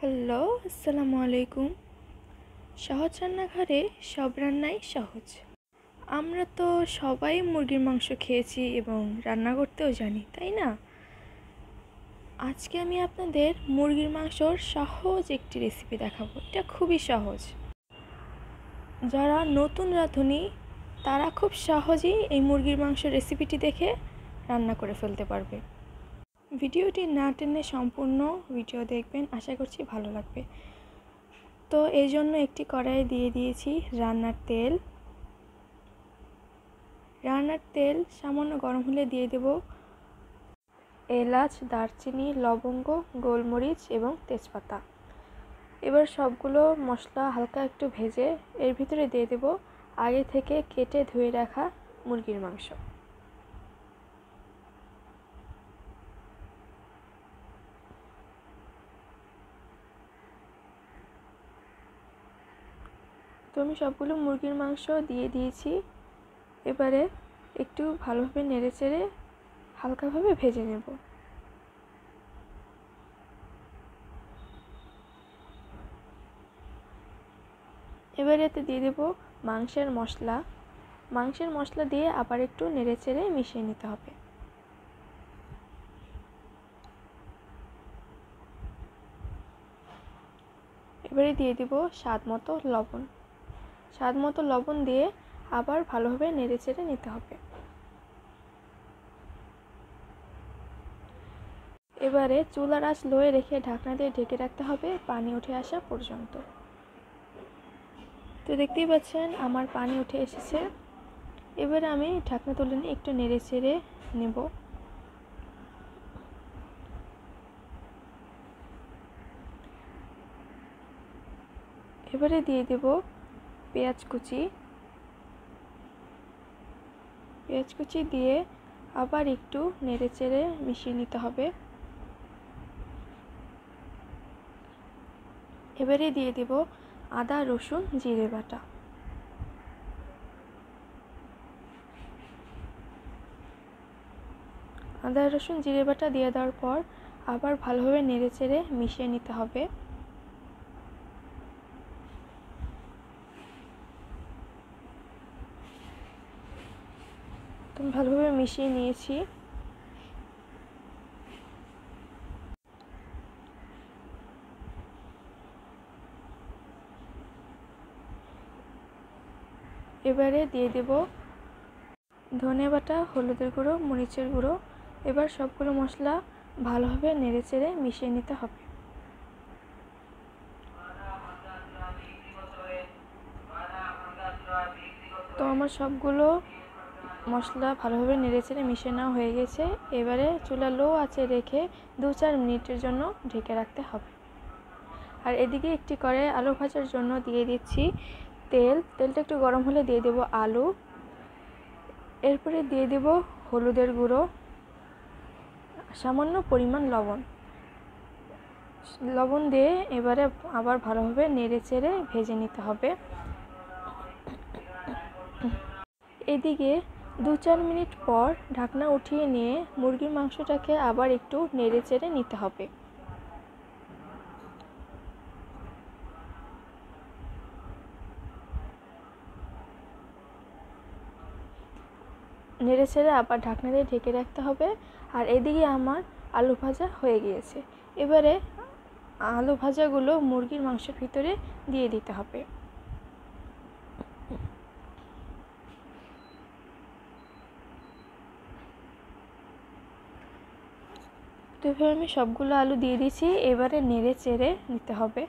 Hello, আসসালামু আলাইকুম। সহজ রান্নাঘরে সব রান্নাই সহজ। আমরা তো সবাই মুরগির মাংস খেয়েছি এবং রান্না করতেও জানি, তাই না? আজকে আমি আপনাদের মুরগির মাংসর সহজ একটি রেসিপি দেখাবো। এটা খুবই সহজ। যারা নতুন রাঁধুনি তারা খুব সহজেই এই মুরগির মাংস রেসিপিটি দেখে রান্না করে ফেলতে পারবে। ভিডিওটি না টেনে সম্পূর্ণ ভিডিও দেখবেন, আশা করছি ভালো লাগবে। তো এই জন্য একটি কড়াইয়ে দিয়ে দিয়েছি রান্নার তেল সামান্য গরম হলে দিয়ে দেব এলাচ, দারচিনি, লবঙ্গ, গোলমরিচ এবং তেজপাতা। এবার সবগুলো মশলা হালকা একটু ভেজে এর ভিতরে দিয়ে দেব আগে থেকে কেটে ধুয়ে রাখা মুরগির মাংস। তো আমি সবগুলো মুরগির মাংস দিয়ে দিয়েছি। এবারে একটু ভালোভাবে নেড়েচেড়ে হালকাভাবে ভেজে নেব। এবারে এতে দিয়ে দেব মাংসের মশলা দিয়ে আবার একটু নেড়েচেড়ে মিশিয়ে নিতে হবে। এবারে দিয়ে দেব স্বাদ মতো লবণ দিয়ে আবার ভালোভাবে নেড়েচেড়ে নিতে হবে। এবারে চুলার আঁচ লোয়ে রেখে ঢাকনা দিয়ে ঢেকে রাখতে হবে পানি উঠে আসা পর্যন্ত। তো দেখতেই পাচ্ছেন আমার পানি উঠে এসেছে। এবারে আমি ঢাকনা তুলে নিয়ে একটু নেড়েচেড়ে নেব। এবারে দিয়ে দেব পেঁয়াজ কুচি দিয়ে আবার একটু নেড়েচেড়ে মিশিয়ে নিতে হবে। এবারে দিয়ে দেব আদা, রসুন, জিরে বাটা। আদা, রসুন, জিরে বাটা দিয়ে দেওয়ার পর আবার ভালোভাবে নেড়েচেড়ে মিশিয়ে নিতে হবে। তো ভালোভাবে মিশিয়ে নিয়েছি। এবারে দিয়ে দেব ধনে বাটা, হলুদের গুঁড়ো, মরিচের গুঁড়ো। এবার সবগুলো মশলা ভালোভাবে নেড়েচেড়ে মিশিয়ে নিতে হবে। তো আমার সবগুলো মশলা ভালোভাবে নেড়েচেড়ে মিশিয়ে নেওয়া হয়ে গেছে। এবারে চুলা লো আঁচে রেখে 2-4 মিনিটের জন্য ঢেকে রাখতে হবে। আর এদিকে একটি কড়াইয়ে আলু ভাজার জন্য দিয়ে দিচ্ছি তেলটা একটু গরম হলে দিয়ে দেব আলু। এরপরে দিয়ে দেব হলুদের গুঁড়ো, সামান্য পরিমাণ লবণ দিয়ে এবারে আবার ভালোভাবে নেড়েচেড়ে ভেজে নিতে হবে। এদিকে 2-4 মিনিট পর ঢাকনা উঠিয়ে নিয়ে মুরগির মাংসটাকে আবার একটু নেড়েচেড়ে নিতে হবে। নেড়েচেড়ে আবার ঢাকনা দিয়ে ঢেকে রাখতে হবে। আর এদিকে আমার আলু ভাজা হয়ে গিয়েছে। এবারে আলু ভাজাগুলো মুরগির মাংসের ভিতরে দিয়ে দিতে হবে। তো এভাবে আমি সবগুলো আলু দিয়ে দিয়েছি। এবারে নেড়ে চেড়ে নিতে হবে।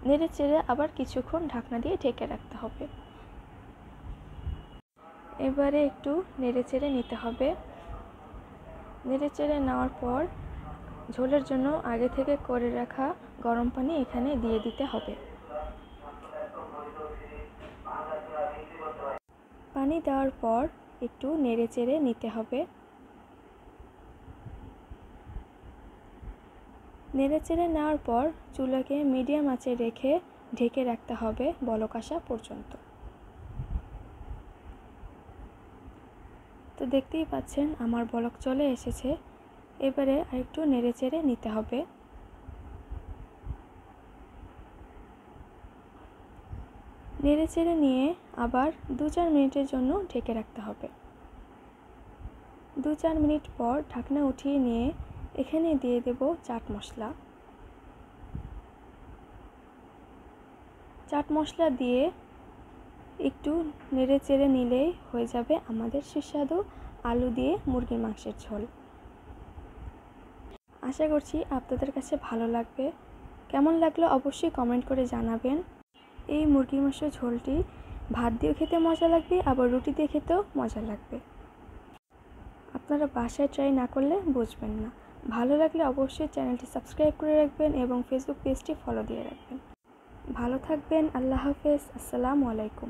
নেড়ে চেড়ে আবার কিছুক্ষণ ঢাকনা দিয়ে ঢেকে রাখতে হবে। এবারে একটু নেড়ে চেড়ে নিতে হবে। নেড়ে চেড়ে নেওয়ার পর ঝোলের জন্য আগে থেকে করে রাখা গরম পানি এখানে দিয়ে দিতে হবে। পানি দেওয়ার পর একটু নেড়ে চেড়ে নিতে হবে। নেড়ে চেড়ে নেওয়ার পর চুলাকে মিডিয়াম আঁচে রেখে ঢেকে রাখতে হবে বলক আসা পর্যন্ত। তো দেখতেই পাচ্ছেন আমার বলক চলে এসেছে। এবারে আরেকটু নেড়েচেড়ে নিতে হবে। নেড়েচেড়ে নিয়ে আবার 2-4 মিনিটের জন্য ঢেকে রাখতে হবে। 2-4 মিনিট পর ঢাকনা উঠিয়ে নিয়ে এখানে দিয়ে দেব চাট মশলা। চাট মশলা দিয়ে একটু নেড়েচেড়ে নিলেই হয়ে যাবে আমাদের সুস্বাদু আলু দিয়ে মুরগির মাংসের ঝোল। আশা করছি আপনাদের কাছে ভালো লাগবে। কেমন লাগলো অবশ্যই কমেন্ট করে জানাবেন। এই মুরগির মাংসের ঝোলটি ভাত দিয়েও খেতে মজা লাগবে, আবার রুটি দিয়ে খেতেও মজা লাগবে। আপনারা বাসায় ট্রাই না করলে বুঝবেন না। ভালো লাগলে অবশ্যই চ্যানেলটি সাবস্ক্রাইব করে রাখবেন এবং ফেসবুক পেজটি ফলো দিয়ে রাখবেন। ভালো থাকবেন। আল্লাহ হাফেজ। আসসালামু আলাইকুম।